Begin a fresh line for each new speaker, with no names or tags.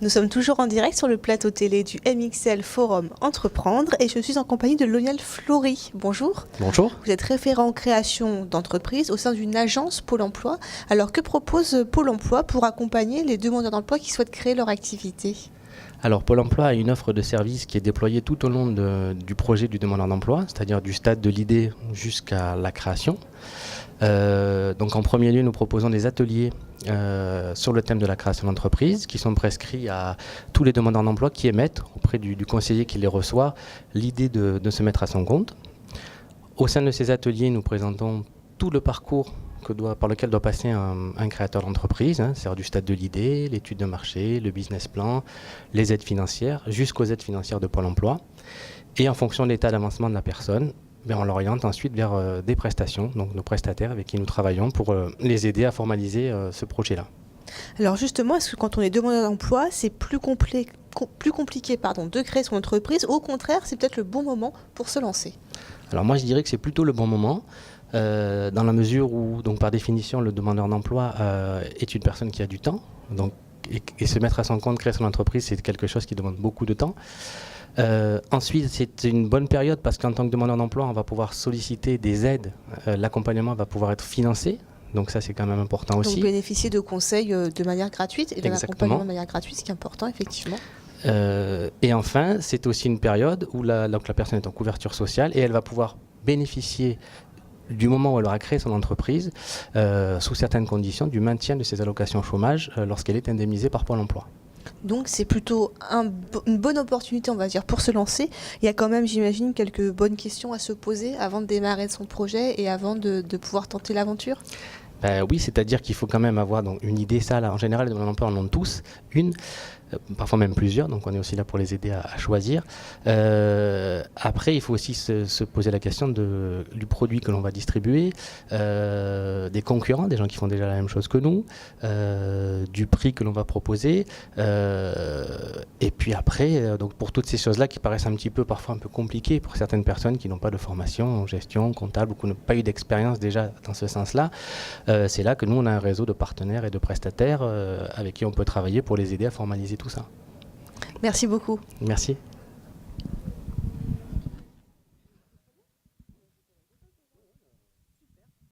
Nous sommes toujours en direct sur le plateau télé du MXL Forum Entreprendre et je suis en compagnie de Lionel Flory. Bonjour.
Bonjour.
Vous êtes référent en création d'entreprise au sein d'une agence Pôle emploi. Alors que propose Pôle emploi pour accompagner les demandeurs d'emploi qui souhaitent créer leur activité ?
Alors Pôle emploi a une offre de services qui est déployée tout au long du projet du demandeur d'emploi, c'est-à-dire du stade de l'idée jusqu'à la création. Donc en premier lieu, nous proposons des ateliers sur le thème de la création d'entreprise qui sont prescrits à tous les demandeurs d'emploi qui émettent auprès du conseiller qui les reçoit l'idée de se mettre à son compte. Au sein de ces ateliers, nous présentons tout le parcours par lequel doit passer un créateur d'entreprise, c'est-à-dire du stade de l'idée, l'étude de marché, le business plan, les aides financières, jusqu'aux aides financières de Pôle emploi. Et en fonction de l'état d'avancement de la personne, on l'oriente ensuite vers des prestations, donc nos prestataires avec qui nous travaillons pour les aider à formaliser ce projet-là.
Alors justement, est-ce que quand on est demandeur d'emploi, c'est plus compliqué de créer son entreprise ou au contraire, c'est peut-être le bon moment pour se lancer ?
Alors moi, je dirais que c'est plutôt le bon moment. Dans la mesure où, donc, par définition, le demandeur d'emploi est une personne qui a du temps. Donc, et se mettre à son compte, créer son entreprise, c'est quelque chose qui demande beaucoup de temps. Ensuite, c'est une bonne période parce qu'en tant que demandeur d'emploi, on va pouvoir solliciter des aides. L'accompagnement va pouvoir être financé. Donc ça, c'est quand même important aussi.
Donc bénéficier de conseils de manière gratuite et d'un accompagnement de manière gratuite, ce qui est important, effectivement.
Et enfin, c'est aussi une période où la personne est en couverture sociale et elle va pouvoir bénéficier du moment où elle aura créé son entreprise, sous certaines conditions, du maintien de ses allocations chômage lorsqu'elle est indemnisée par Pôle emploi.
Donc c'est plutôt une bonne opportunité, on va dire, pour se lancer. Il y a quand même, j'imagine, quelques bonnes questions à se poser avant de démarrer son projet et avant de pouvoir tenter l'aventure.
Oui, c'est-à-dire qu'il faut quand même avoir donc, une idée, ça, là, en général, les demandeurs d'emploi en ont tous, parfois même plusieurs, donc on est aussi là pour les aider à choisir. Après, il faut aussi se poser la question du produit que l'on va distribuer, des concurrents, des gens qui font déjà la même chose que nous, du prix que l'on va proposer, et puis après, donc pour toutes ces choses-là qui paraissent parfois un peu compliquées pour certaines personnes qui n'ont pas de formation en gestion comptable ou qui n'ont pas eu d'expérience déjà dans ce sens-là, c'est là que nous, on a un réseau de partenaires et de prestataires avec qui on peut travailler pour les aider à formaliser tout ça.
Merci beaucoup.
Merci.